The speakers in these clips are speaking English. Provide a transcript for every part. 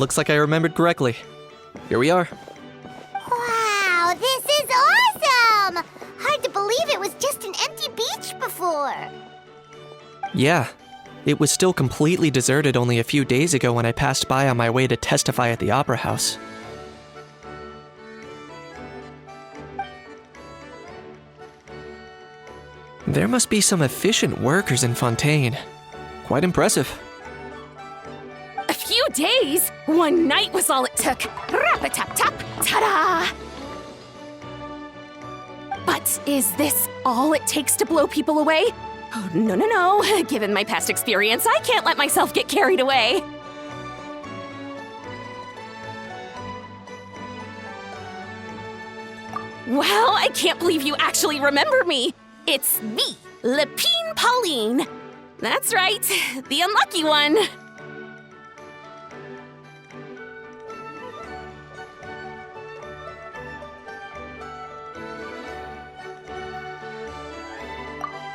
looks like I remembered correctly. Here we are. Wow, this is awesome! Hard to believe it was just an empty beach before. Yeah, it was still completely deserted only a few days ago when I passed by on my way to testify at the Opera House. There must be some efficient workers in Fontaine. Quite impressive. A few days? One night was all it took. Rap-a-tap-tap, ta-da! But is this all it takes to blow people away? Oh, no. Given my past experience, I can't let myself get carried away. Well, I can't believe you actually remember me. It's me, Lepine Pauline. That's right, the unlucky one.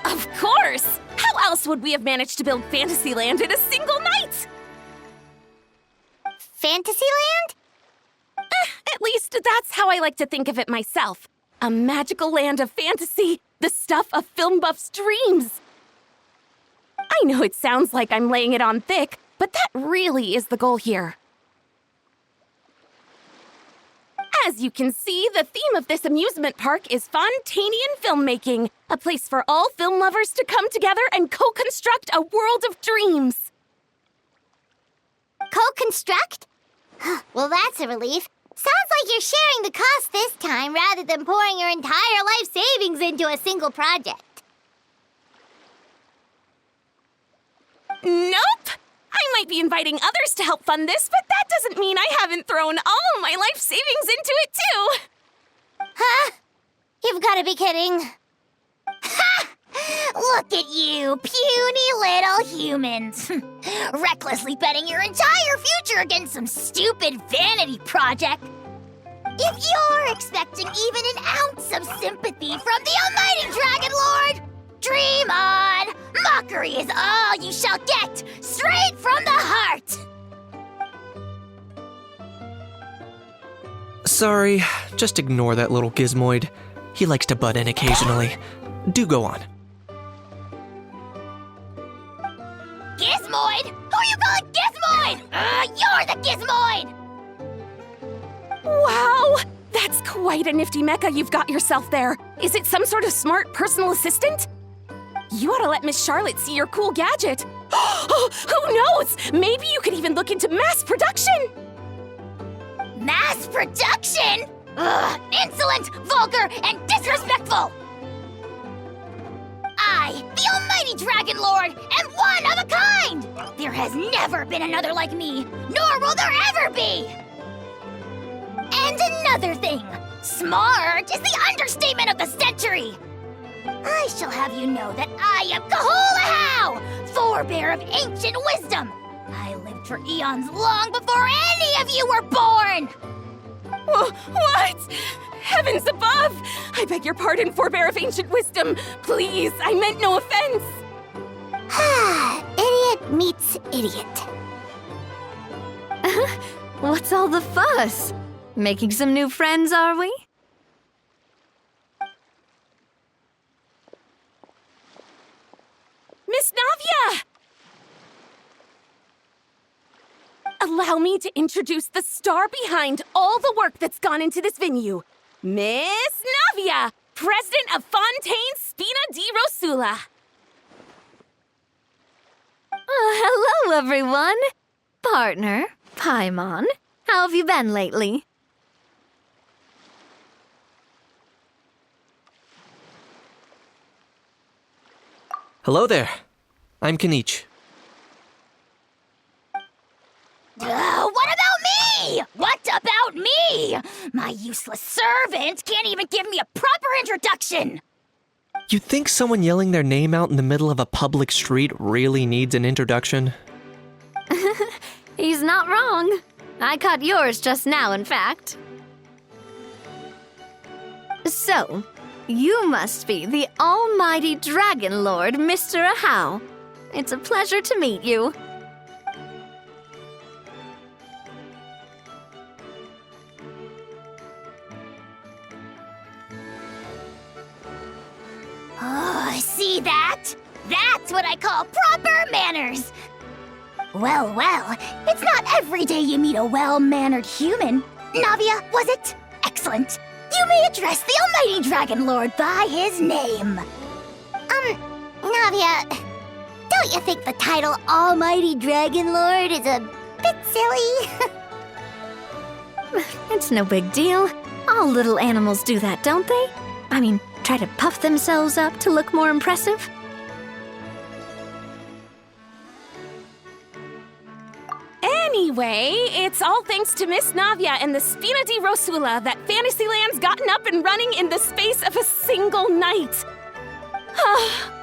Of course! How else would we have managed to build Fantasyland in a single night? Fantasyland? At least that's how I like to think of it myself. A magical land of fantasy, the stuff of film buffs' dreams. I know it sounds like I'm laying it on thick, but that really is the goal here. As you can see, the theme of this amusement park is Fontainian filmmaking, a place for all film lovers to come together and co-construct a world of dreams. Co-construct? Well, that's a relief. Sounds like you're sharing the cost this time rather than pouring your entire life savings into a single project. Nope! I might be inviting others to help fund this, but that doesn't mean I haven't thrown all my life savings into it, too! Huh? You've got to be kidding. Ha! Look at you, puny little humans. Recklessly betting your entire future against some stupid vanity project. If you're expecting even an ounce of sympathy from the almighty Dragon Lord, dream on! Mockery is all you shall get, straight from the heart! Sorry, just ignore that little gizmoid. He likes to butt in occasionally. Do go on. Gizmoid? Who you calling Gizmoid? You're the Gizmoid! Wow! That's quite a nifty mecha you've got yourself there. Is it some sort of smart personal assistant? You ought to let Miss Charlotte see your cool gadget. Who knows? Maybe you could even look into mass production! Mass production? Ugh, insolent, vulgar, and disrespectful! I, the almighty Dragon Lord, am one of a kind! There has never been another like me, nor will there ever be! And another thing, smart is the understatement of the century! I shall have you know that I am Kahulahow, forebear of ancient wisdom! I lived for eons long before any of you were born! What? Heavens above! I beg your pardon, forebear of ancient wisdom. Please, I meant no offense. Idiot meets idiot. What's all the fuss? Making some new friends, are we? Miss Navia! Allow me to introduce the star behind all the work that's gone into this venue. Miss Navia, president of Fontaine Spina di Rosula. Hello, everyone. Partner, Paimon, how have you been lately? Hello there. I'm Kinich. What about me? What about me? My useless servant can't even give me a proper introduction. You think someone yelling their name out in the middle of a public street really needs an introduction? He's not wrong. I caught yours just now, in fact. So, you must be the almighty Dragon Lord, Mr. Ajaw. It's a pleasure to meet you. see that? That's what I call proper manners. Well, it's not every day you meet a well-mannered human. Navia, was it? Excellent. You may address the Almighty Dragon Lord by his name. Navia, don't you think the title Almighty Dragon Lord is a bit silly? It's no big deal. All little animals do that, don't they? I mean, try to puff themselves up to look more impressive. Anyway, it's all thanks to Miss Navia and the Spina di Rosula that Fantasyland's gotten up and running in the space of a single night.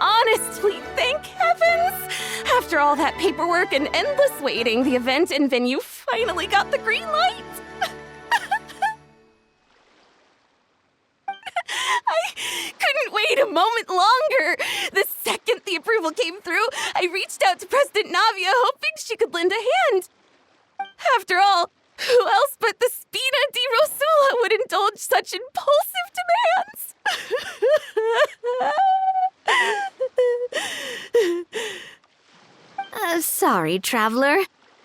Honestly, thank heavens! After all that paperwork and endless waiting, the event and venue finally got the green light. I couldn't wait a moment longer. The second the approval came through, I reached out to President Navia, hoping she could lend a hand. After all, who else but the Spina di Rosula would indulge such impulsive demands? Sorry, traveler.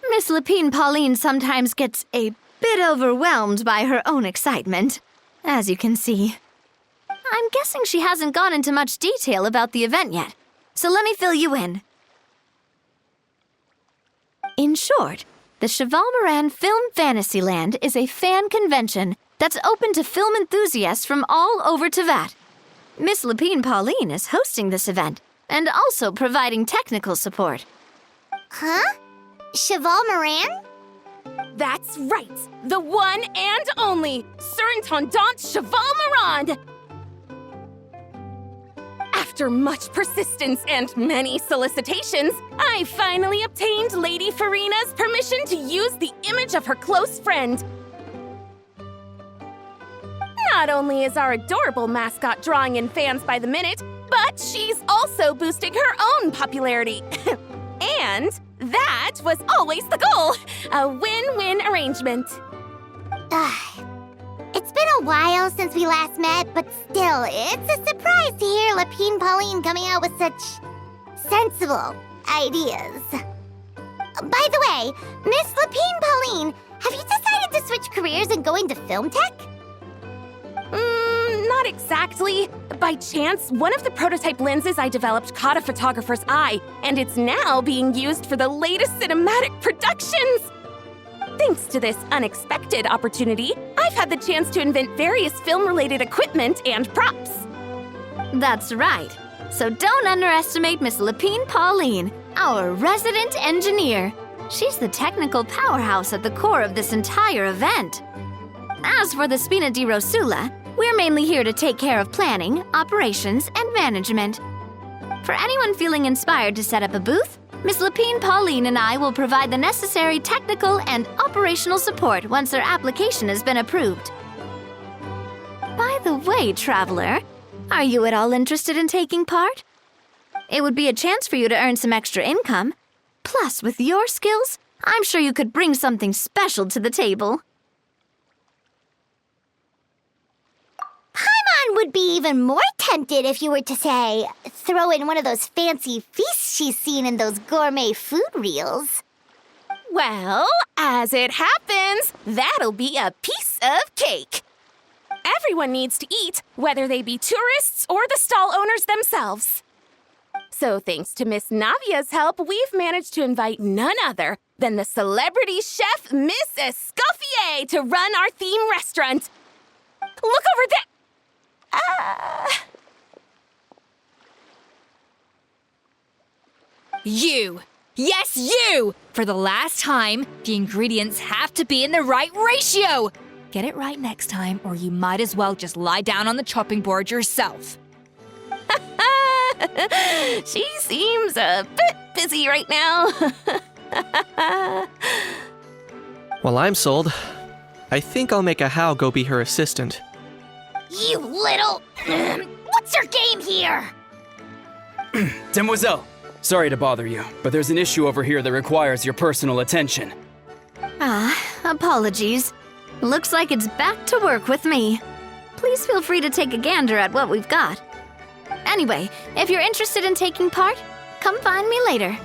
Miss Lapine Pauline sometimes gets a bit overwhelmed by her own excitement, as you can see. I'm guessing she hasn't gone into much detail about the event yet, so let me fill you in. In short, the Cheval Moran Film Fantasyland is a fan convention that's open to film enthusiasts from all over Teyvat. Miss Lapine Pauline is hosting this event and also providing technical support. Huh? Cheval Moran? That's right, the one and only Surintendant Cheval Moran! After much persistence and many solicitations, I finally obtained Lady Farina's permission to use the image of her close friend. Not only is our adorable mascot drawing in fans by the minute, but she's also boosting her own popularity. And that was always the goal, a win-win arrangement. It's been a while since we last met, but still, it's a surprise to hear Lapine Pauline coming out with such sensible ideas. By the way, Miss Lapine Pauline, have you decided to switch careers and go into film tech? Not exactly. By chance, one of the prototype lenses I developed caught a photographer's eye, and it's now being used for the latest cinematic productions. Thanks to this unexpected opportunity, I've had the chance to invent various film-related equipment and props. That's right. So don't underestimate Miss Lapine Pauline, our resident engineer. She's the technical powerhouse at the core of this entire event. As for the Spina di Rosula, we're mainly here to take care of planning, operations, and management. For anyone feeling inspired to set up a booth, Miss Lapine Pauline and I will provide the necessary technical and operational support once their application has been approved. By the way, traveler, are you at all interested in taking part? It would be a chance for you to earn some extra income. Plus, with your skills, I'm sure you could bring something special to the table. Paimon would be even more tempted if you were to, say, throw in one of those fancy feasts she's seen in those gourmet food reels. Well, as it happens, that'll be a piece of cake. Everyone needs to eat, whether they be tourists or the stall owners themselves. So thanks to Miss Navia's help, we've managed to invite none other than the celebrity chef, Miss Escoffier, to run our theme restaurant. Look over there! You! Yes, you! For the last time, the ingredients have to be in the right ratio! Get it right next time, or you might as well just lie down on the chopping board yourself. She seems a bit busy right now. Well, I'm sold. I think I'll make Ajaw go be her assistant. You little... What's your game here? Demoiselle, sorry to bother you, but there's an issue over here that requires your personal attention. Apologies. Looks like it's back to work with me. Please feel free to take a gander at what we've got. Anyway, if you're interested in taking part, come find me later.